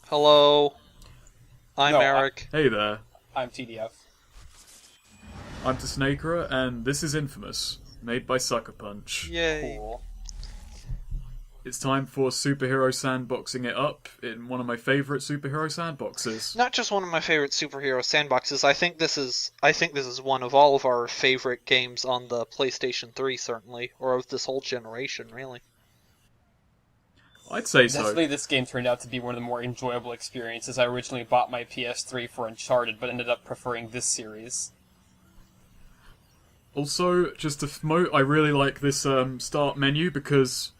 Hello, I'm No, Eric. Hey there, I'm TDF. I'm Snakera, and this is Infamous, made by Suckerpunch. Yay. Cool. It's time for superhero sandboxing it up in one of my favourite superhero sandboxes. Not just one of my favorite superhero sandboxes. I think this is one of all of our favorite games on the PlayStation 3, certainly, or of this whole generation, really. I'd say so. Definitely, this game turned out to be one of the more enjoyable experiences. I originally bought my PS3 for Uncharted, but ended up preferring this series. Also, just to promote, I really like this start menu because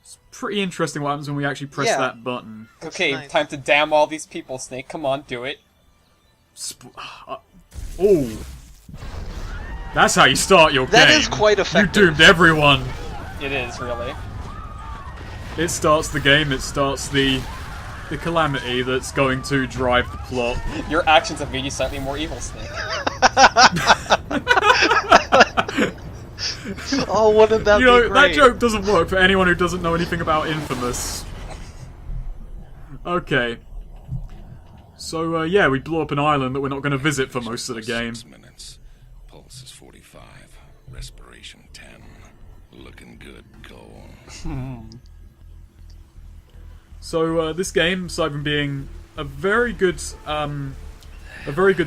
it's pretty interesting what happens when we actually press that button. Okay, nice. time to damn all these people, Snake. Come on, do it. Oh, that's how you start your game. That is quite effective. You doomed everyone. It is, really. It starts the game. It starts the calamity that's going to drive the plot. Your actions have made you slightly more evil, Snake. Oh, wouldn't that You be know, great? that joke doesn't work for anyone who doesn't know anything about Infamous. Okay. So, yeah, we blew up an island that we're not going to visit for most of the game. 6 minutes. Pulse is 45. Respiration 10. Looking good, Cole. So, this game, aside from being a very good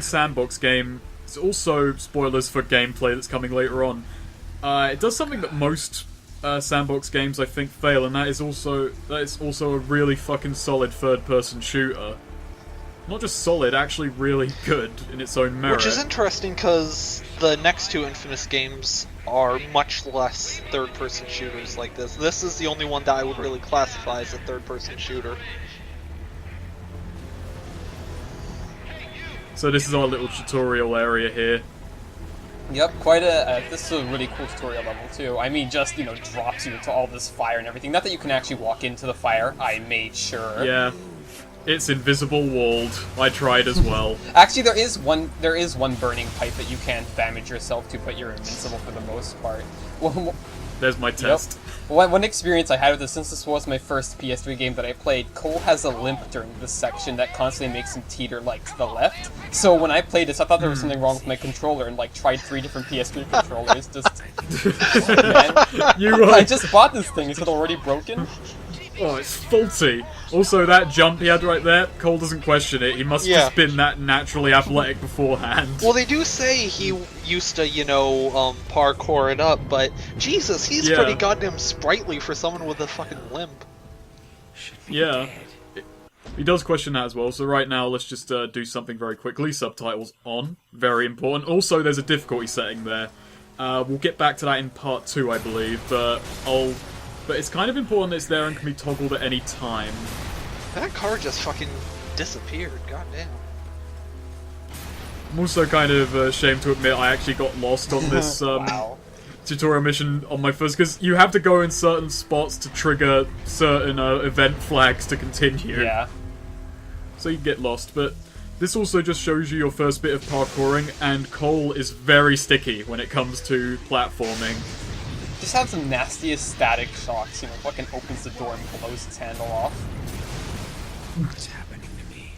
sandbox game, it's also spoilers for gameplay that's coming later on. It does something that most sandbox games, I think, fail, and that is also a really fucking solid third-person shooter. Not just solid, actually really good in its own merit. Which is interesting because the next two Infamous games are much less third-person shooters like this. This is the only one that I would really classify as a third-person shooter. So this is our little tutorial area here. Yep, this is a really cool tutorial level, too. I mean, just, drops you into all this fire and everything. Not that you can actually walk into the fire, I made sure. Yeah. It's invisible walled. I tried as well. Actually, there is one burning pipe that you can damage yourself to, but you're invincible for the most part. Well, There's my test. one experience I had with this, since this was my first PS3 game that I played, Cole has a limp during this section that constantly makes him teeter, to the left. So when I played this, I thought there was something wrong with my controller and, tried 3 different PS3 controllers, man. I just bought this thing, is it already broken? Oh, it's faulty. Also, that jump he had right there, Cole doesn't question it. He must have just been that naturally athletic beforehand. Well, they do say he used to, parkour it up, but Jesus, he's pretty goddamn sprightly for someone with a fucking limp. Yeah. He does question that as well, so right now let's just do something very quickly. Subtitles on. Very important. Also, there's a difficulty setting there. We'll get back to that in part 2, I believe, but it's kind of important that it's there and can be toggled at any time. That car just fucking disappeared, goddamn. I'm also kind of ashamed to admit I actually got lost on this Wow. tutorial mission on my first, because you have to go in certain spots to trigger certain event flags to continue. Yeah. So you get lost, but this also just shows you your first bit of parkouring, and Cole is very sticky when it comes to platforming. Just have some nastiest static shocks, fucking opens the door and blows its handle off. What's happening to me?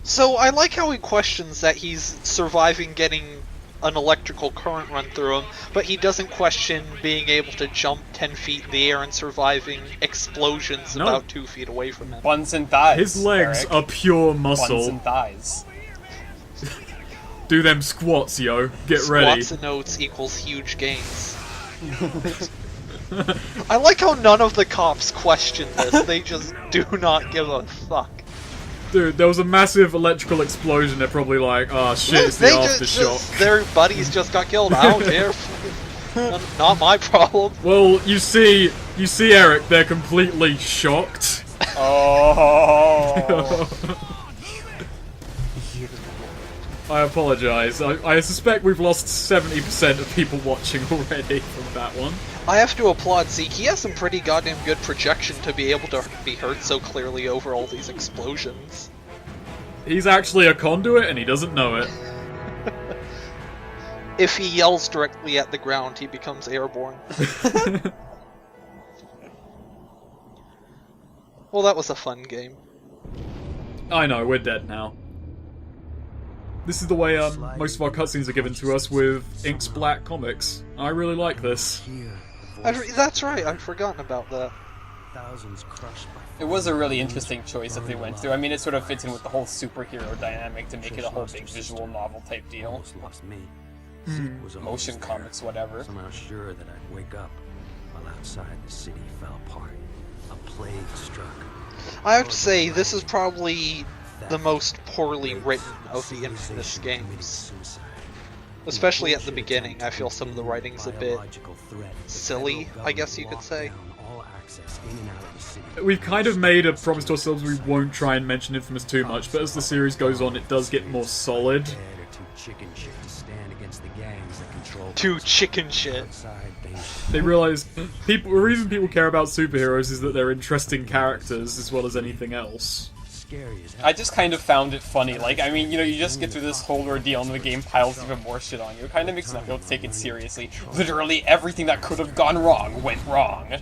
So I like how he questions that he's surviving getting an electrical current run through him, but he doesn't question being able to jump 10 feet in the air and surviving explosions about 2 feet away from him. Buns and thighs. His legs Eric. are pure Buns muscle. and thighs. Do them squats, yo. Get ready. Squats and oats equals huge gains. I like how none of the cops question this, they just do not give a fuck. Dude, there was a massive electrical explosion, they're probably like, oh shit, it's the aftershock. Their buddies just got killed, I don't care. Not my problem. Well, you see Eric, they're completely shocked. Oh. I apologize. I suspect we've lost 70% of people watching already from that one. I have to applaud Zeke. He has some pretty goddamn good projection to be able to be heard so clearly over all these explosions. He's actually a conduit and he doesn't know it. If he yells directly at the ground, he becomes airborne. Well, that was a fun game. I know, we're dead now. This is the way most of our cutscenes are given to us with Ink's Black comics. I really like this. That's right, I'd forgotten about that. It was a really interesting choice that they went through. I mean, it sort of fits in with the whole superhero dynamic to make it a whole big visual novel type deal. Motion comics, whatever. Somehow sure that I'd wake up while outside the city fell apart. A plague struck. I have to say, this is probably the most poorly written of the Infamous games. Especially at the beginning, I feel some of the writing's a bit silly, I guess you could say. We've kind of made a promise to ourselves we won't try and mention Infamous too much, but as the series goes on, it does get more solid. Too chicken shit. They realize the reason people care about superheroes is that they're interesting characters as well as anything else. I just kind of found it funny. Like, I mean, you know, you just get through this whole ordeal and the game piles even more shit on you. It kind of makes me able to take it seriously. Literally everything that could have gone wrong went wrong.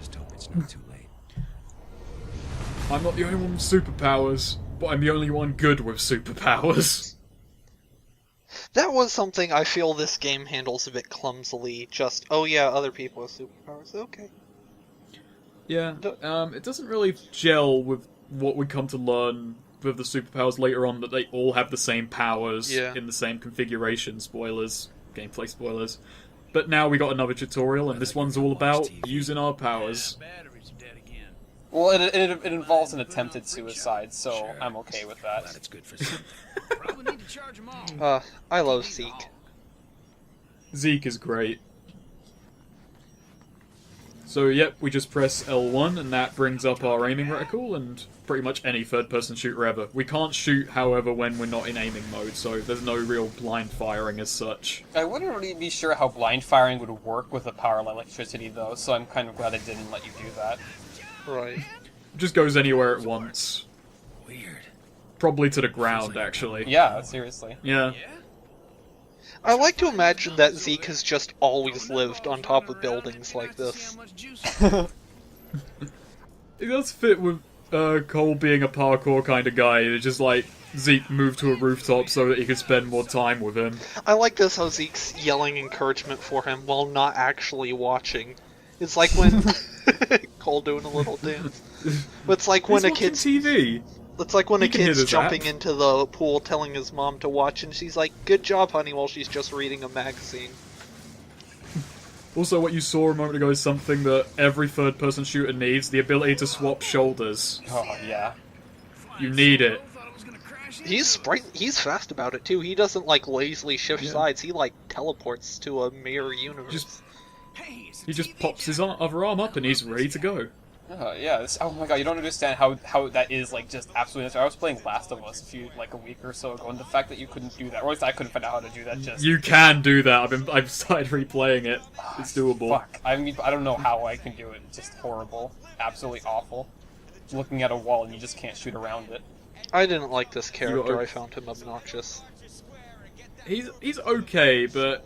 I'm not the only one with superpowers, but I'm the only one good with superpowers. That was something I feel this game handles a bit clumsily. Just, oh yeah, other people have superpowers. Okay. Yeah, it doesn't really gel with what we come to learn with the superpowers later on, that they all have the same powers in the same configuration. Spoilers, gameplay spoilers. But now we got another tutorial, and this one's all about using our powers. Well, it involves an attempted suicide, so I'm okay with that. I love Zeke. Zeke is great. So, yep, we just press L1, and that brings up our aiming reticle, and pretty much any third-person shooter ever. We can't shoot, however, when we're not in aiming mode, so there's no real blind firing as such. I wouldn't really be sure how blind firing would work with the power of electricity, though, so I'm kind of glad it didn't let you do that. Right. It just goes anywhere at once. Weird. Probably to the ground, actually. Yeah, seriously. Yeah. I like to imagine that Zeke has just always lived on top of buildings like this. It does fit with Cole being a parkour kind of guy. It's just like Zeke moved to a rooftop so that he could spend more time with him. I like this how Zeke's yelling encouragement for him while not actually watching. It's like when Cole doing a little dance. It's like when a kid's TV. It's like when a kid's jumping app. into the pool telling his mom to watch, and she's like, "Good job, honey," while she's just reading a magazine. Also, what you saw a moment ago is something that every third-person shooter needs: the ability to swap shoulders. Oh, yeah. You need it. He's fast about it too. He doesn't like lazily shift sides. He like teleports to a mirror universe. He just pops his other arm up and he's ready to go. Yeah, oh my god, you don't understand how that is, like, just absolutely necessary. I was playing Last of Us a week or so ago, and the fact that you couldn't do that, or at least I couldn't find out how to do that, just... You can do that, I've started replaying it. It's doable. Fuck, I mean, I don't know how I can do it, it's just horrible. Absolutely awful. Looking at a wall and you just can't shoot around it. I didn't like this character, I found him obnoxious. He's okay, but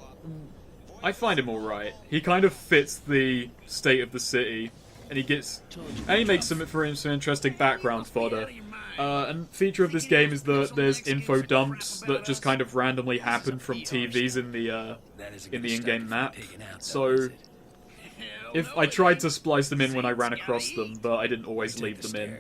I find him alright. He kind of fits the state of the city. And he makes some interesting background fodder. And feature of this game is that there's info dumps that just kind of randomly happen from TVs in the in-game map. So if I tried to splice them in when I ran across them, but I didn't always leave them in.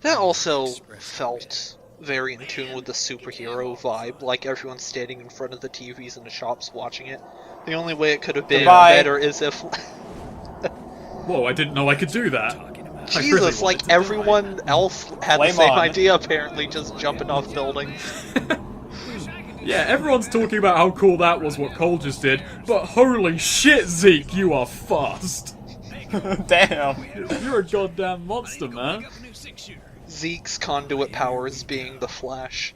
That also felt very in tune with the superhero vibe, like everyone's standing in front of the TVs in the shops watching it. The only way it could have been better is if... Whoa, I didn't know I could do that. Jesus, really like everyone else had the same idea apparently, just jumping off buildings. Yeah, everyone's talking about how cool that was what Cole just did, but holy shit, Zeke, you are fast. Damn. You're a goddamn monster, man. Zeke's conduit power is being the Flash.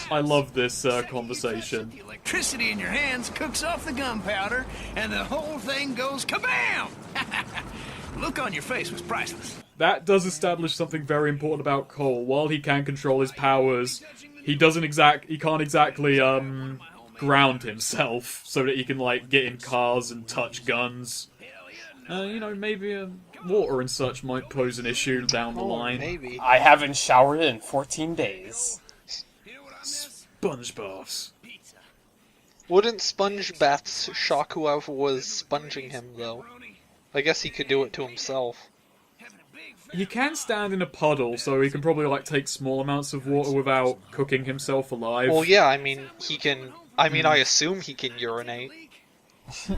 I love this conversation. The electricity in your hands cooks off the gunpowder, and the whole thing goes kabam! The look on your face was priceless. That does establish something very important about Cole. While he can control his powers, he can't exactly ground himself so that he can like get in cars and touch guns. Maybe water and such might pose an issue down the line. Maybe. I haven't showered in 14 days. Sponge baths. Wouldn't sponge baths shock whoever was sponging him, though? I guess he could do it to himself. He can stand in a puddle, so he can probably, take small amounts of water without cooking himself alive. Well, yeah, I mean, he can... I assume he can urinate.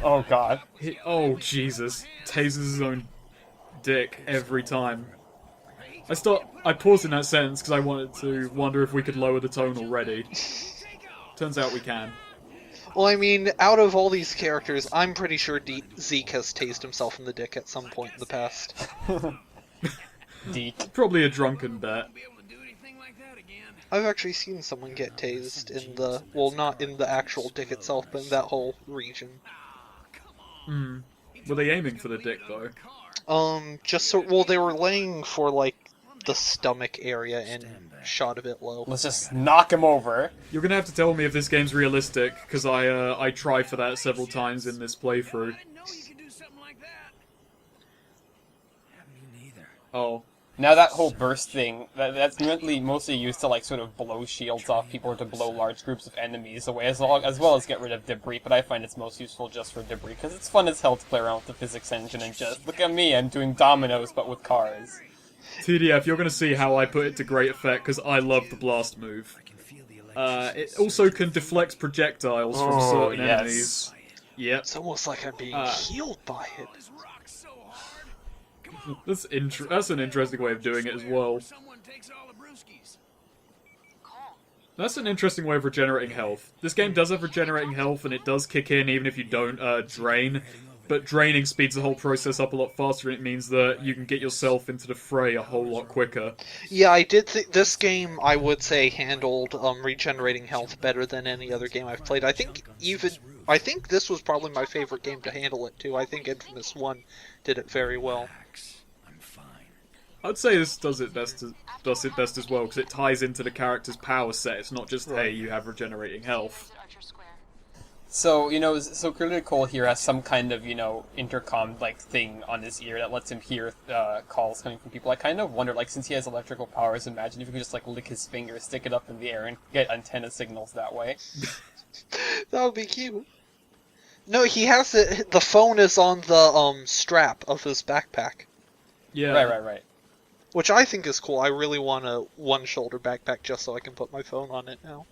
Oh god. Oh, Jesus. Tases his own dick every time. I paused in that sentence because I wanted to wonder if we could lower the tone already. Turns out we can. Well, I mean, out of all these characters, I'm pretty sure Zeke has tased himself in the dick at some point in the past. Deke. Probably a drunken bet. I've actually seen someone get tased in the... Well, not in the actual dick itself, but in that whole region. Were they aiming for the dick, though? Well, they were laying for, the stomach area and shot a bit low. Let's just knock him over. You're gonna have to tell me if this game's realistic, because I tried for that several times in this playthrough. Oh. Now that whole burst thing, that's mostly used to sort of blow shields off people or to blow large groups of enemies away, as well as get rid of debris, but I find it's most useful just for debris, because it's fun as hell to play around with the physics engine and just, look at me, I'm doing dominoes, but with cars. TDF, you're gonna see how I put it to great effect, because I love the blast move. It also can deflect projectiles from certain enemies. Yep. It's almost like I'm being healed by it. That's an interesting way of doing it as well. That's an interesting way of regenerating health. This game does have regenerating health, and it does kick in even if you don't drain. But draining speeds the whole process up a lot faster, and it means that you can get yourself into the fray a whole lot quicker. Yeah, I did think this game, I would say, handled regenerating health better than any other game I've played. I think this was probably my favorite game to handle it too. I think Infamous 1 did it very well. I'd say this does it best as well, because it ties into the character's power set. It's not just, hey, you have regenerating health. So, so clearly Cole here has some kind of, intercom-like thing on his ear that lets him hear calls coming from people. I kind of wonder, since he has electrical powers, imagine if he could just, lick his finger, stick it up in the air, and get antenna signals that way. That would be cute. No, he has it. The phone is on the strap of his backpack. Yeah. Right. Which I think is cool. I really want a one-shoulder backpack just so I can put my phone on it now.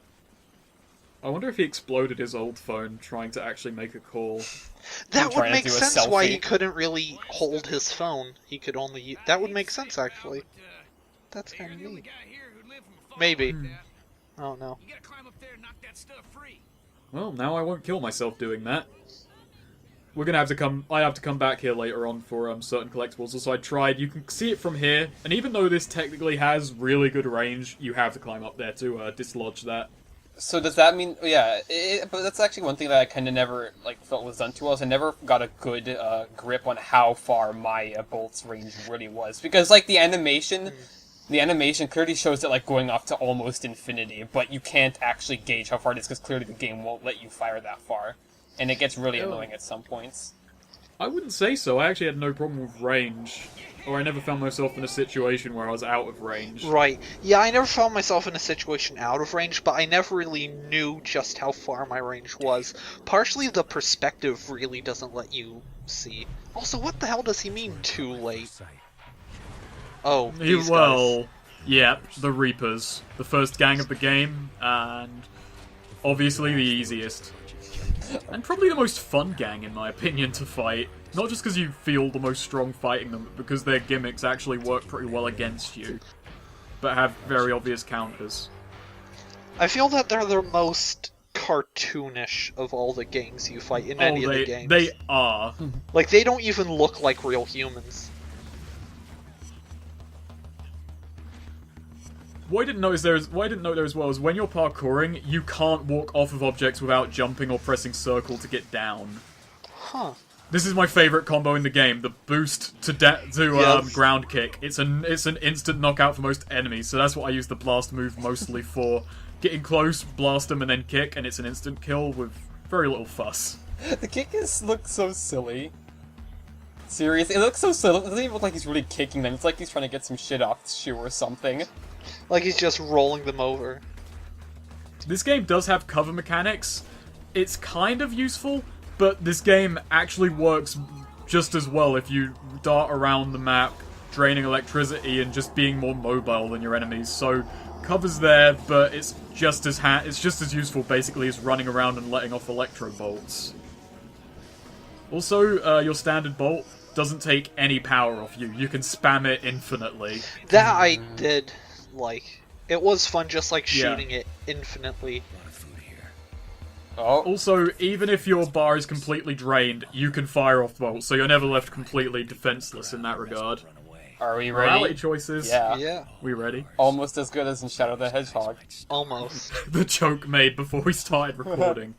I wonder if he exploded his old phone trying to actually make a call. That would make sense why he couldn't really hold his phone. He could only... That would make sense, actually. That's kind of neat. Maybe. Oh, no. Well, now I won't kill myself doing that. We're gonna have to come... I have to come back here later on for certain collectibles. Also, I tried... You can see it from here, and even though this technically has really good range, you have to climb up there to dislodge that. So does that mean... Yeah, but that's actually one thing that I kind of never felt was done too well, is I never got a good grip on how far my bolt's range really was. Because, the animation... The animation clearly shows it, going off to almost infinity, but you can't actually gauge how far it is, because clearly the game won't let you fire that far. And it gets really annoying at some points. I wouldn't say so. I actually had no problem with range. Or I never found myself in a situation where I was out of range. Right. Yeah, I never found myself in a situation out of range, but I never really knew just how far my range was. Partially the perspective really doesn't let you see. Also, what the hell does he mean, too late? Oh, these guys. Yeah, the Reapers. The first gang of the game, and obviously the easiest. And probably the most fun gang, in my opinion, to fight. Not just because you feel the most strong fighting them, but because their gimmicks actually work pretty well against you. But have very obvious counters. I feel that they're the most cartoonish of all the gangs you fight in any of the games. They are. They don't even look like real humans. What I didn't note there as well is when you're parkouring, you can't walk off of objects without jumping or pressing circle to get down. Huh. This is my favourite combo in the game, the boost to ground kick. It's an instant knockout for most enemies, so that's what I use the blast move mostly for. Getting close, blast them, and then kick, and it's an instant kill with very little fuss. The kick looks so silly. Seriously, it looks so silly. It doesn't even look like he's really kicking them. It's like he's trying to get some shit off his shoe or something. Like he's just rolling them over. This game does have cover mechanics. It's kind of useful, but this game actually works just as well if you dart around the map, draining electricity and just being more mobile than your enemies. So cover's there, but it's just as useful basically as running around and letting off electro bolts. Also, your standard bolt doesn't take any power off you. You can spam it infinitely. That I did like. It was fun just like shooting it infinitely. Oh. Also, even if your bar is completely drained, you can fire off bolts, so you're never left completely defenseless in that regard. Are we ready? Morality choices. Yeah. Yeah, We ready? Almost as good as in Shadow the Hedgehog. almost. The joke made before we started recording.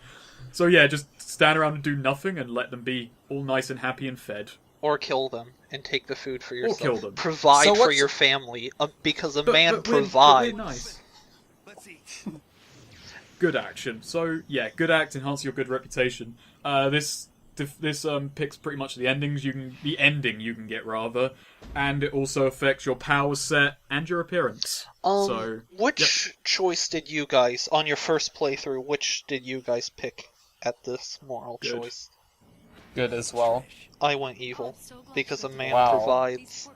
So yeah, just stand around and do nothing and let them be all nice and happy and fed. Or kill them and take the food for yourself. kill them. Provide So for what's- your family, because a But man we're provides. nice. Good action. So yeah, good act enhance your good reputation. This picks pretty much the ending you can get rather, and it also affects your power set and your appearance. So Which choice did you guys, on your first playthrough, which did you guys pick at this moral Good. choice? Good as well. I went evil, because a man Wow. provides.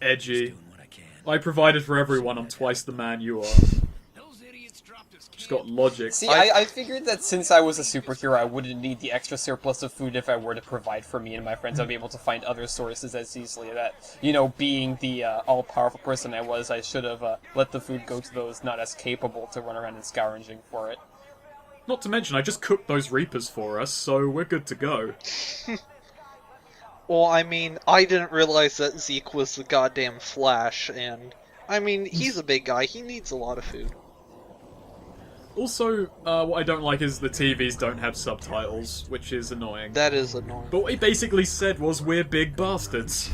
edgy. I provided for everyone. I'm twice the man you are. Just got logic. See, I figured that since I was a superhero, I wouldn't need the extra surplus of food if I were to provide for me and my friends. I'd be able to find other sources as easily. That, you know, being the all-powerful person I was, I should have let the food go to those not as capable to run around and scrounging for it. Not to mention, I just cooked those Reapers for us, so we're good to go. Well, I mean, I didn't realize that Zeke was the goddamn Flash, and I mean, he's a big guy. He needs a lot of food. Also, what I don't like is the TVs don't have subtitles, which is annoying. That is annoying. But what he basically said was, we're big bastards.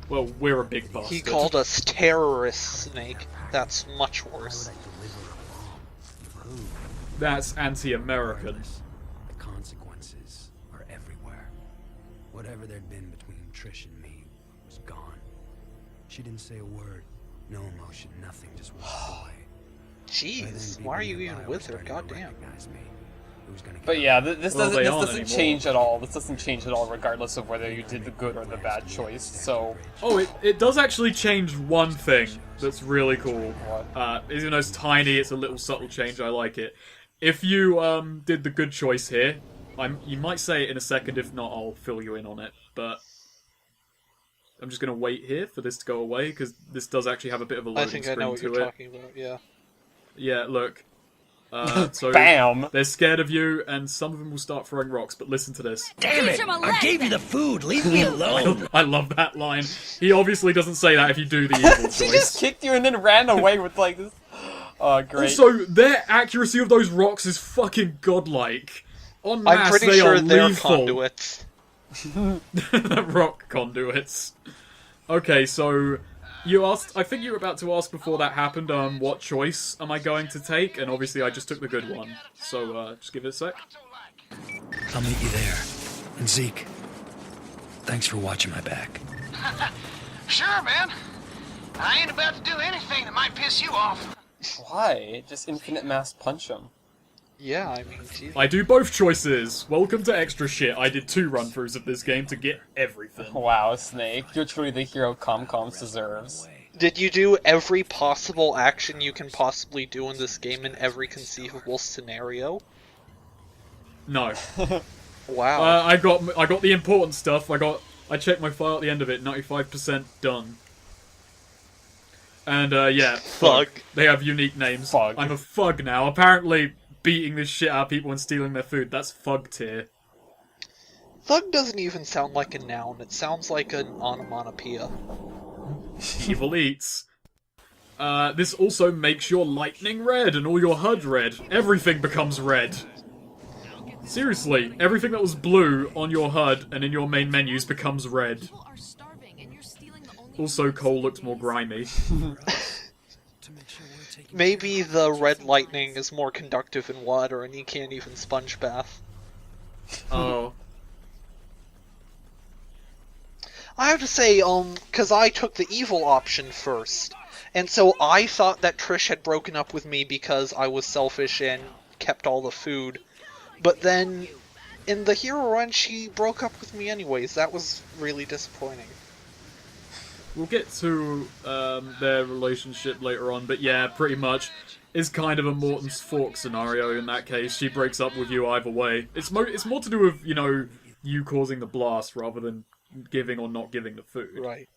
Well, we're a big bastard. He called us terrorists, Snake. That's much worse. That's anti-American. The consequences are everywhere. Whatever there'd been between Trish and me was gone. She didn't say a word, no emotion, nothing, just walked away. Jeez, why are you even with her? Goddamn. But yeah, this Well, doesn't they this aren't doesn't anymore. change at all. This doesn't change at all, regardless of whether you did the good or the bad choice. So Oh, it does actually change one thing that's really cool. What? Even though it's tiny, it's a little subtle change, I like it. If you did the good choice here, you might say it in a second, if not I'll fill you in on it, but I'm just going to wait here for this to go away, because this does actually have a bit of a I loading think I screen know what to you're it. talking about, yeah. Yeah, look. So Bam! they're scared of you, and some of them will start throwing rocks, but listen to this. Damn it! I gave you the food. Leave me alone. I love that line. He obviously doesn't say that if you do the evil She choice. just kicked you and then ran away with like this. Oh, great. Also, their accuracy of those rocks is fucking godlike. En masse, I'm pretty they sure are they're lethal. conduits. Rock conduits. Okay, so you asked. I think you were about to ask before that happened. What choice am I going to take? And obviously, I just took the good one. So just give it a sec. I'll meet you there. And Zeke, thanks for watching my back. Sure, man. I ain't about to do anything that might piss you off. Why? Just infinite mass punch him. Yeah, I mean, jeez. I do both choices. Welcome to extra shit. I did 2 run-throughs of this game to get everything. Wow, Snake, you're truly the hero Comcoms deserves. Did you do every possible action you can possibly do in this game in every conceivable scenario? No. Wow. I got the important stuff. I checked my file at the end of it. 95% done. And yeah, Thug. They have unique names. Thug. I'm a thug now. Apparently, beating the shit out of people and stealing their food, that's thug tier. Thug doesn't even sound like a noun, it sounds like an onomatopoeia. Evil eats. This also makes your lightning red and all your HUD red. Everything becomes red. Seriously, everything that was blue on your HUD and in your main menus becomes red. Also, Cole looks more grimy. Maybe the red lightning is more conductive in water and you can't even sponge bath. Oh. I have to say, because I took the evil option first, and so I thought that Trish had broken up with me because I was selfish and kept all the food. But then, in the hero run, she broke up with me anyways. That was really disappointing. We'll get to their relationship later on, but yeah, pretty much is kind of a Morton's Fork scenario in that case. She breaks up with you either way. It's more to do with, you causing the blast rather than giving or not giving the food. Right.